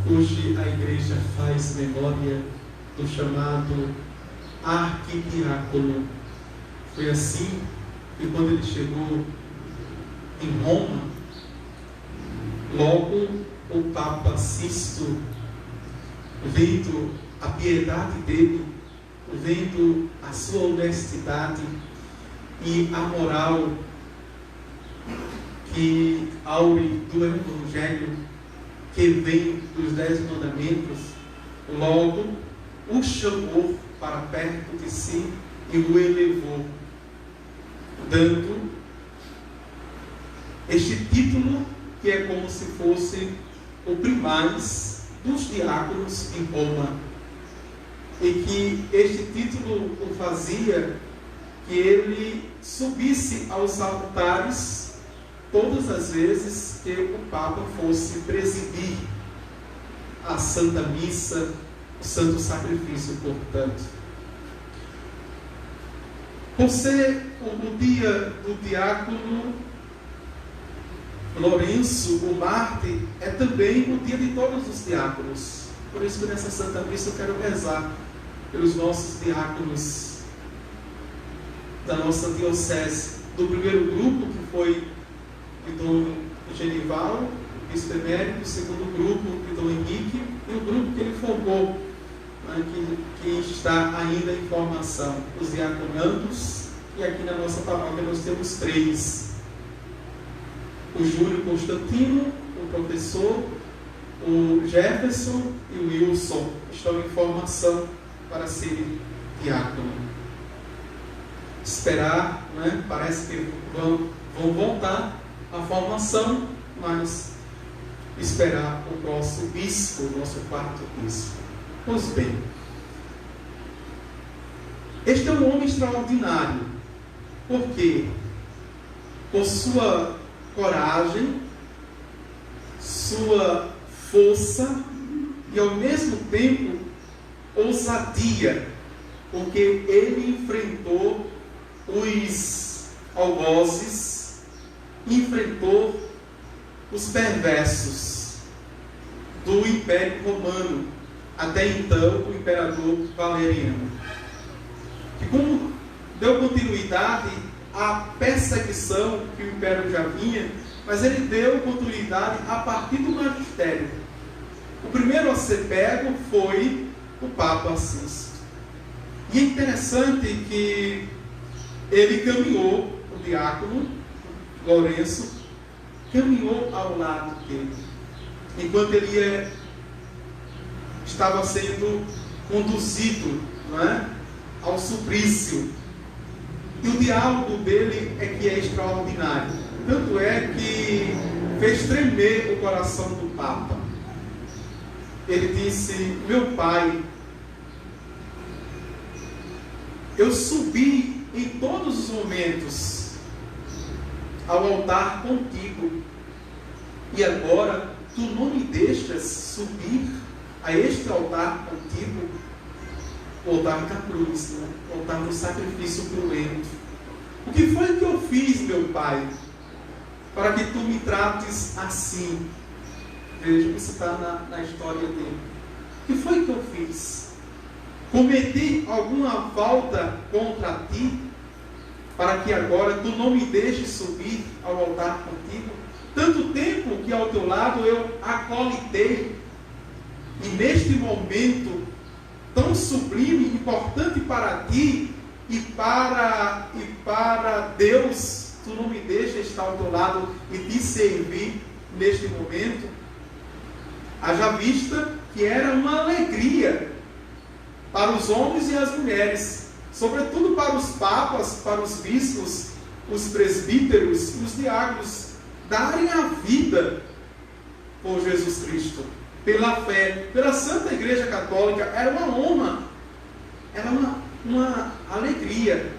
Hoje a igreja faz memória do chamado arquidiácono. Foi assim que quando ele chegou em Roma, logo o Papa Sisto, vendo a piedade dele, vendo a sua honestidade e a moral que aure do Evangelho, que vem dos 10 mandamentos, logo o chamou para perto de si e o elevou, dando este título que é como se fosse o primaz dos diáconos em Roma, e que este título o fazia que ele subisse aos altares todas as vezes que o Papa fosse presidir a Santa Missa, o Santo Sacrifício, portanto. Por ser o dia do diácono Lourenço, o Marte, é também o dia de todos os diáconos. Por isso que nessa Santa Missa eu quero rezar pelos nossos diáconos da nossa diocese, do primeiro grupo, que foi de Dom Genival, bispo emérito, o segundo grupo de Dom Henrique, e o grupo que ele formou, né, que está ainda em formação, os diaconandos, e aqui na nossa paróquia nós temos 3. O Júlio Constantino, o professor, o Jefferson e o Wilson estão em formação para serem diácono. Esperar, né? Parece que vão voltar à formação, mas esperar o nosso bispo, o nosso quarto bispo. Pois bem, este é um homem extraordinário, porque por sua coragem, sua força e ao mesmo tempo ousadia, porque ele enfrentou os algozes, enfrentou os perversos do Império Romano, até então o imperador Valeriano, que como deu continuidade à perseguição que o Império já vinha, mas ele deu continuidade a partir do magistério. O primeiro a ser pego foi o Papa Sisto. E é interessante que ele caminhou, o diácono Lourenço, caminhou ao lado dele, enquanto ele estava sendo conduzido, não é, ao suplício. E o diálogo dele é que é extraordinário. Tanto é que fez tremer o coração do Papa. Ele disse: meu pai, eu subi em todos os momentos ao altar contigo, e agora tu não me deixas subir a este altar contigo, o altar da cruz, né? O altar do sacrifício cruento. O que foi que eu fiz, meu pai, para que tu me trates assim? Veja, isso está na história dele. O que foi que eu fiz? Cometi alguma falta contra ti, para que agora tu não me deixes subir ao altar contigo? Tanto tempo que ao teu lado eu acolitei, e neste momento tão sublime, importante para ti e para Deus, tu não me deixas estar ao teu lado e te servir neste momento? Haja vista que era uma alegria para os homens e as mulheres, sobretudo para os papas, para os bispos, os presbíteros e os diáconos, darem a vida por Jesus Cristo, pela fé, pela Santa Igreja Católica. Era uma honra, era uma alegria.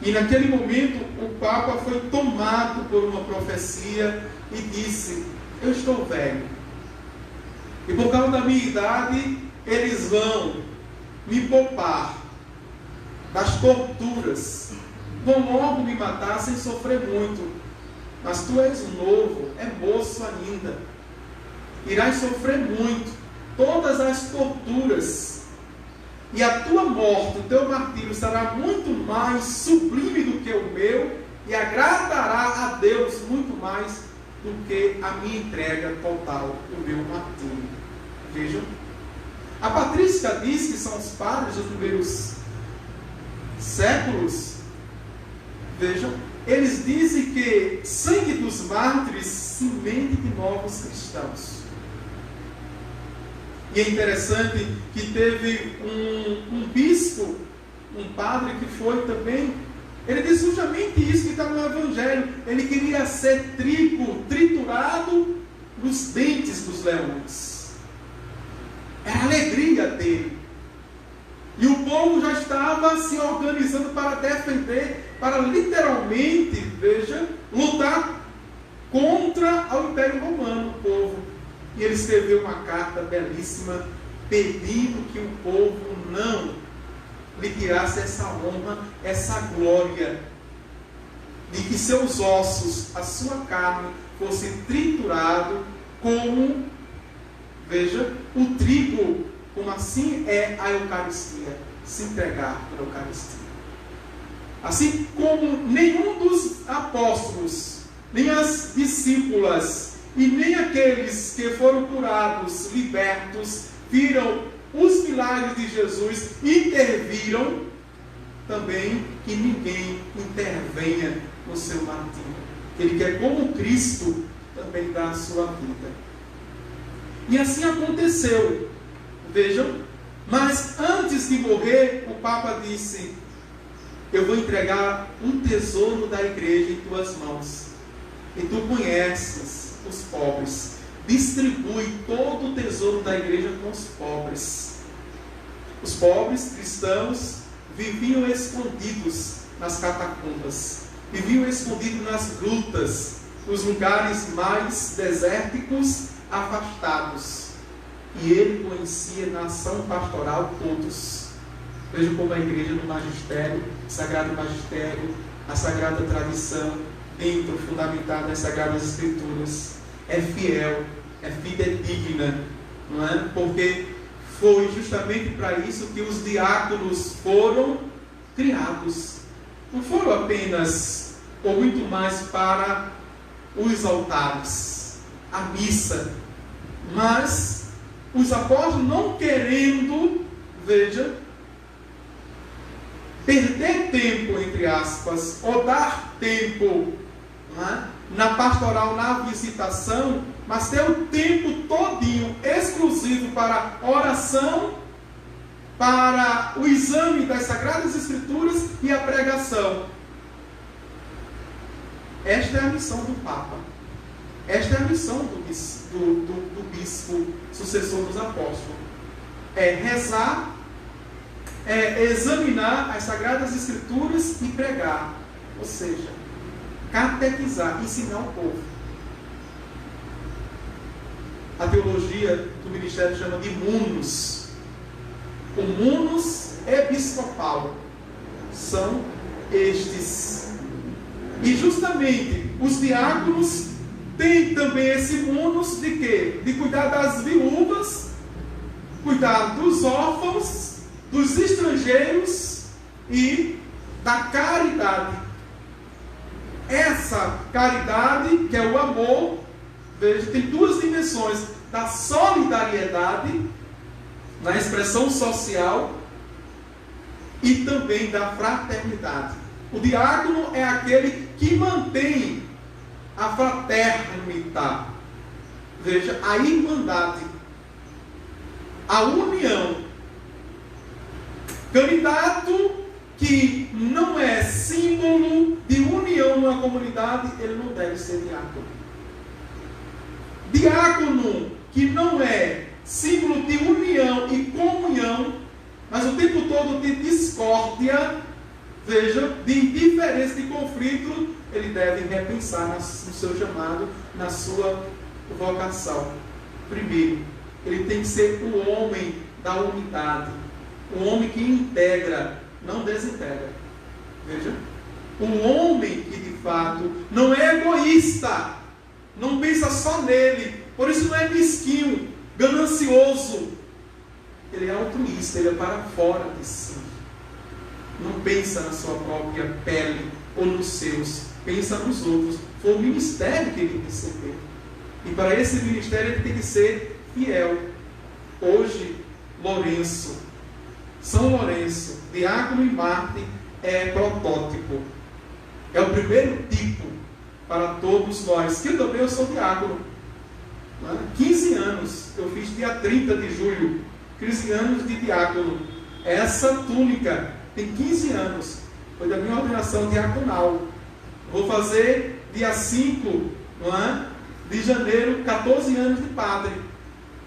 E naquele momento o Papa foi tomado por uma profecia e disse: eu estou velho, e por causa da minha idade eles vão me poupar das torturas, vão logo me matar sem sofrer muito, mas tu és novo, é moço ainda, irás sofrer muito, todas as torturas, e a tua morte, o teu martírio será muito mais sublime do que o meu, e agradará a Deus muito mais do que a minha entrega total, o meu martírio. Vejam, a patrística diz que são os padres dos primeiros séculos. Vejam, eles dizem que sangue dos mártires, semente de novos cristãos. E é interessante que teve um bispo, um padre que foi também, ele diz justamente isso que está no Evangelho. Ele queria ser trigo triturado nos dentes dos leões. Era a alegria dele. E o povo já estava se organizando para defender, para literalmente, veja, lutar contra o Império Romano, o povo. E ele escreveu uma carta belíssima, pedindo que o povo não lhe tirasse essa honra, essa glória, de que seus ossos, a sua carne, fosse triturado como, veja, o trigo, como assim é a Eucaristia, se entregar pela Eucaristia. Assim como nenhum dos apóstolos, nem as discípulas, e nem aqueles que foram curados, libertos, viram os milagres de Jesus, interviram, também que ninguém intervenha no seu martírio. Ele quer, como Cristo, também dar a sua vida. E assim aconteceu. Vejam, mas antes de morrer, o Papa disse: eu vou entregar um tesouro da igreja em tuas mãos. E tu conheces os pobres. Distribui todo o tesouro da igreja com os pobres. Os pobres cristãos viviam escondidos nas catacumbas, viviam escondidos nas grutas, nos lugares mais desérticos, afastados. E ele conhecia na ação pastoral todos. Veja como a igreja do magistério, sagrado magistério, a sagrada tradição, dentro, fundamentada nas Sagradas Escrituras, é fiel, é fidedigna, não é? Porque foi justamente para isso que os diáconos foram criados. Não foram apenas, ou muito mais, para os altares, a missa, mas os apóstolos não querendo, veja, perder tempo, entre aspas, ou dar tempo, não é, na pastoral, na visitação, mas ter o tempo todinho exclusivo para oração, para o exame das Sagradas Escrituras e a pregação. Esta é a missão do Papa. Esta é a missão do bispo, sucessor dos apóstolos. É rezar, é examinar as Sagradas Escrituras e pregar. Ou seja, catequizar, ensinar o povo. A teologia do ministério chama de munus. O munus episcopal são estes. E justamente os diáconos têm também esse munus de quê? De cuidar das viúvas, cuidar dos órfãos, dos estrangeiros e da caridade. Essa caridade, que é o amor, veja, tem duas dimensões: da solidariedade, na expressão social, e também da fraternidade. O diácono é aquele que mantém a fraternidade, veja, a irmandade, a união. Candidato que não é símbolo de união na comunidade, ele não deve ser diácono. Diácono que não é símbolo de união e comunhão, mas o tempo todo de discórdia, veja, de indiferença, de conflito, ele deve repensar no seu chamado, na sua vocação. Primeiro, ele tem que ser o homem da unidade, o homem que integra, não desintegra. Veja, um homem que de fato não é egoísta, não pensa só nele, Por isso não é mesquinho, ganancioso. Ele é altruísta, ele é para fora de si. Não pensa na sua própria pele ou nos seus, pensa nos outros. Foi o ministério que ele recebeu. E para esse ministério ele tem que ser fiel. Hoje, Lourenço, São Lourenço, diácono e mártir, é protótipo. É o primeiro tipo para todos nós. Que eu também sou diácono. 15 anos, eu fiz dia 30 de julho, 15 anos de diácono. Essa túnica tem 15 anos, foi da minha ordenação diaconal. Vou fazer dia 5, de janeiro, 14 anos de padre.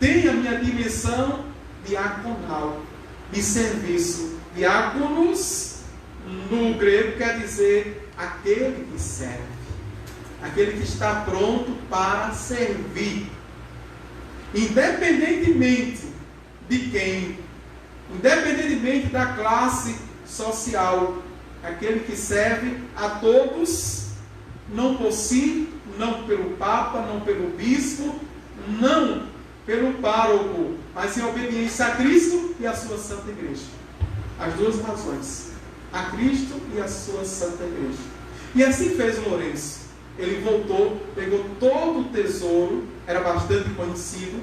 Tem a minha dimensão diaconal, de serviço. Diáconos, no grego, quer dizer aquele que serve, aquele que está pronto para servir. Independentemente de quem, independentemente da classe social, aquele que serve a todos, não por si, não pelo Papa, não pelo Bispo, não pelo pároco, mas em obediência a Cristo e a sua Santa Igreja. As duas razões, a Cristo e a sua Santa Igreja. E assim fez o Lourenço. Ele voltou, pegou todo o tesouro, era bastante conhecido,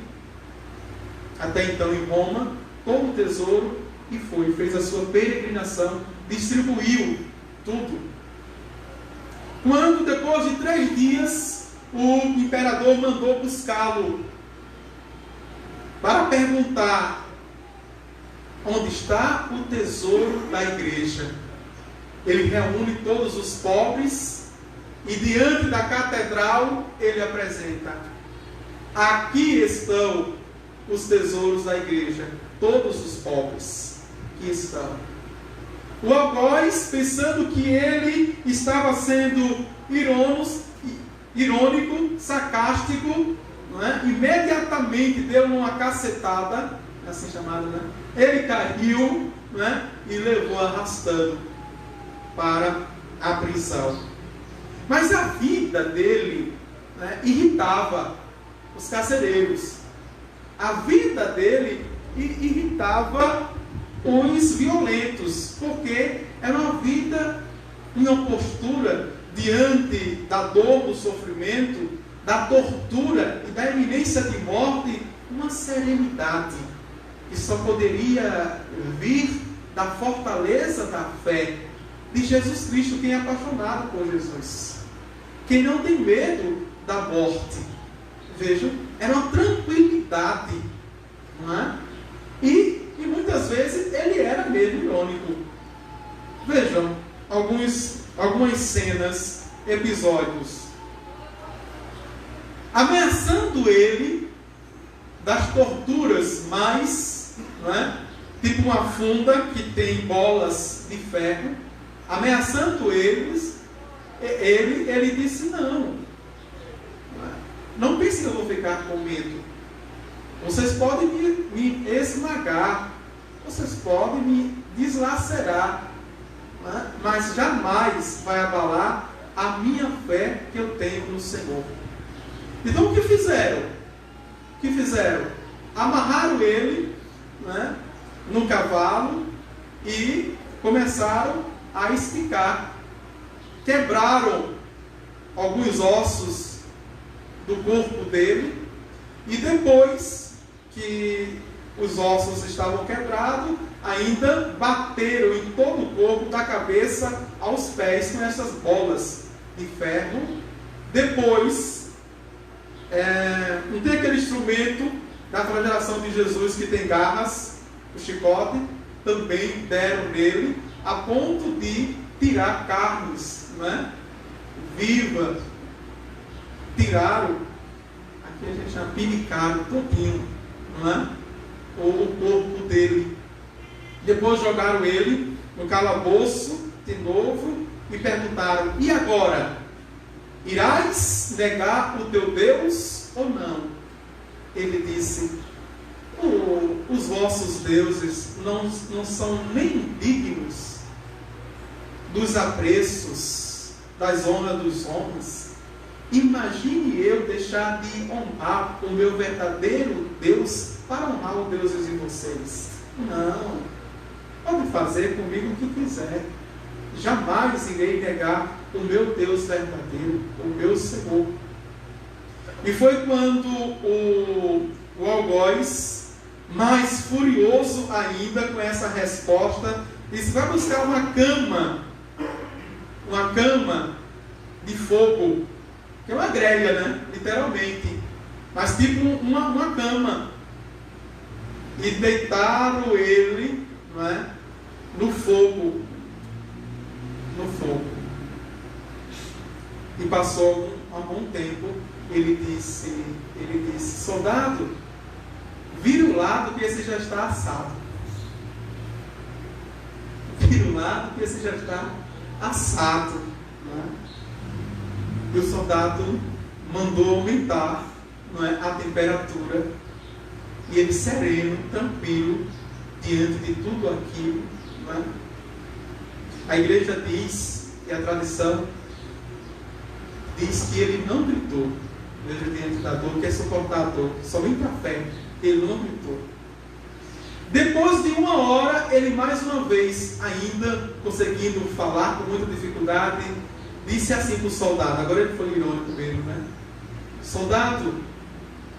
até então em Roma, todo o tesouro, e foi, fez a sua peregrinação, distribuiu tudo. Quando, depois de 3 dias, o imperador mandou buscá-lo para perguntar onde está o tesouro da igreja. Ele reúne todos os pobres e diante da catedral ele apresenta: aqui estão os tesouros da igreja, todos os pobres que estão. O algoz, pensando que ele estava sendo irônico, sarcástico, imediatamente deu uma cacetada, assim chamada, ele caiu, e levou arrastando para a prisão. Mas a vida dele irritava os carcereiros. A vida dele irritava os violentos, porque era uma vida, uma postura diante da dor, do sofrimento, da tortura e da iminência de morte, uma serenidade que só poderia vir da fortaleza da fé de Jesus Cristo, quem é apaixonado por Jesus, quem não tem medo da morte. Vejam, era uma tranquilidade, não é? E muitas vezes ele era mesmo irônico. Vejam algumas cenas, episódios. Ameaçando ele das torturas mais, tipo uma funda que tem bolas de ferro, ameaçando eles, ele disse: não pense que eu vou ficar com medo. Vocês podem me esmagar, vocês podem me deslacerar, mas jamais vai abalar a minha fé que eu tenho no Senhor. Então o que fizeram? Amarraram ele no cavalo e começaram a esticar. Quebraram alguns ossos do corpo dele, e depois que os ossos estavam quebrados, ainda bateram em todo o corpo, da cabeça aos pés, com essas bolas de ferro. Depois, não tem aquele instrumento da flagelação de Jesus que tem garras, o chicote, também deram nele, a ponto de tirar carnes, viva. Tiraram, aqui a gente chama, pinicaram todinho, o corpo dele. Depois jogaram ele no calabouço de novo e perguntaram: e agora? Irás negar o teu Deus ou não? Ele disse: os vossos deuses não são nem dignos dos apreços, das honras dos homens. Imagine eu deixar de honrar o meu verdadeiro Deus para honrar o Deus de vocês. Não. Pode fazer comigo o que quiser. Jamais irei negar o meu Deus verdadeiro, o meu Senhor. E foi quando o algoz, mais furioso ainda com essa resposta, disse: vai buscar uma cama de fogo, que é uma grelha, né? Literalmente, mas tipo uma cama, e deitaram ele, não é? no fogo, e passou um bom tempo. Ele disse: soldado, vira o lado que esse já está assado. Vira o lado que esse já está assado. Não é? E o soldado mandou aumentar, não é, a temperatura. E ele sereno, tranquilo, diante de tudo aquilo. Não é? A igreja diz, e a tradição diz, que ele não gritou, mesmo diante da dor, que é suportar a dor, somente a fé. Ele não gritou. Depois de 1 hora, ele mais uma vez, ainda conseguindo falar com muita dificuldade, disse assim para o soldado. Agora ele foi irônico mesmo, né? Soldado,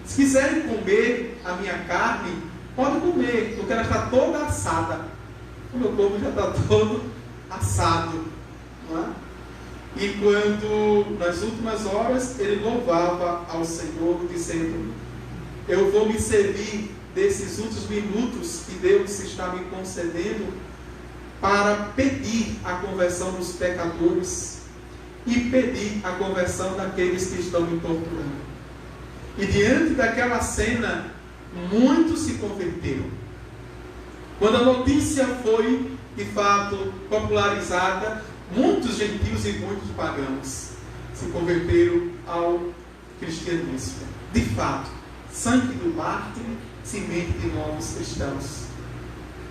se quiserem comer a minha carne, pode comer, porque ela está toda assada. O meu corpo já está todo assado, não é? E quando, nas últimas horas, ele louvava ao Senhor, dizendo: eu vou me servir desses últimos minutos que Deus está me concedendo para pedir a conversão dos pecadores e pedir a conversão daqueles que estão me torturando. E diante daquela cena, muitos se converteram. Quando a notícia foi, de fato, popularizada, muitos gentios e muitos pagãos se converteram ao cristianismo. De fato, sangue do mártir, semente de novos cristãos.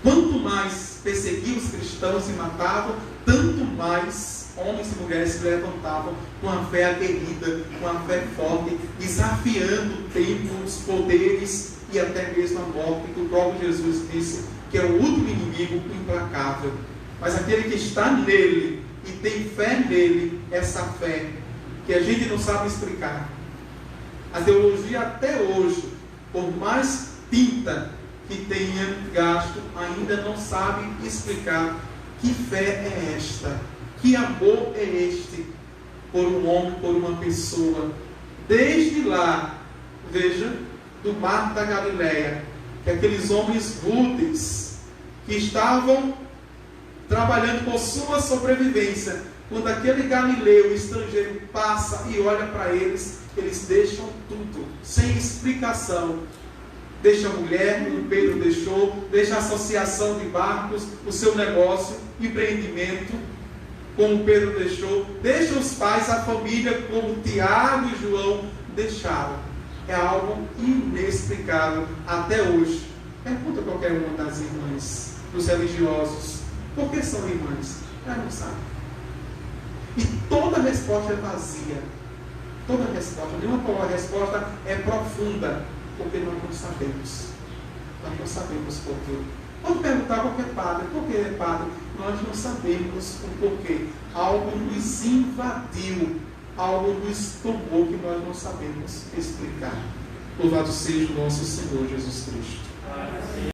Quanto mais perseguiam os cristãos e matavam, tanto mais homens e mulheres se levantavam com a fé aguerrida, com a fé forte, desafiando o tempo, os poderes e até mesmo a morte, que o próprio Jesus disse que é o último inimigo implacável. Mas aquele que está nele e tem fé nele, essa fé que a gente não sabe explicar. A teologia até hoje, por mais tinta que tenha gasto, ainda não sabe explicar que fé é esta, que amor é este por um homem, por uma pessoa. Desde lá, veja, do mar da Galileia, que aqueles homens rudes que estavam trabalhando por sua sobrevivência, quando aquele galileu estrangeiro passa e olha para eles, eles deixam tudo, sem explicação. Deixa a mulher, como Pedro deixou, deixa a associação de barcos, o seu negócio, empreendimento, como Pedro deixou, deixa os pais, a família, como Tiago e João deixaram. É algo inexplicável até hoje. Pergunta a qualquer uma das irmãs, dos religiosos, por que são irmãs? Ela não sabe. E toda resposta é vazia. Toda resposta, nenhuma resposta é profunda, porque nós não sabemos. Nós não sabemos por quê. Pode perguntar a qualquer padre, por que é padre? Nós não sabemos o porquê. Algo nos invadiu, algo nos tomou que nós não sabemos explicar. Louvado seja o nosso Senhor Jesus Cristo.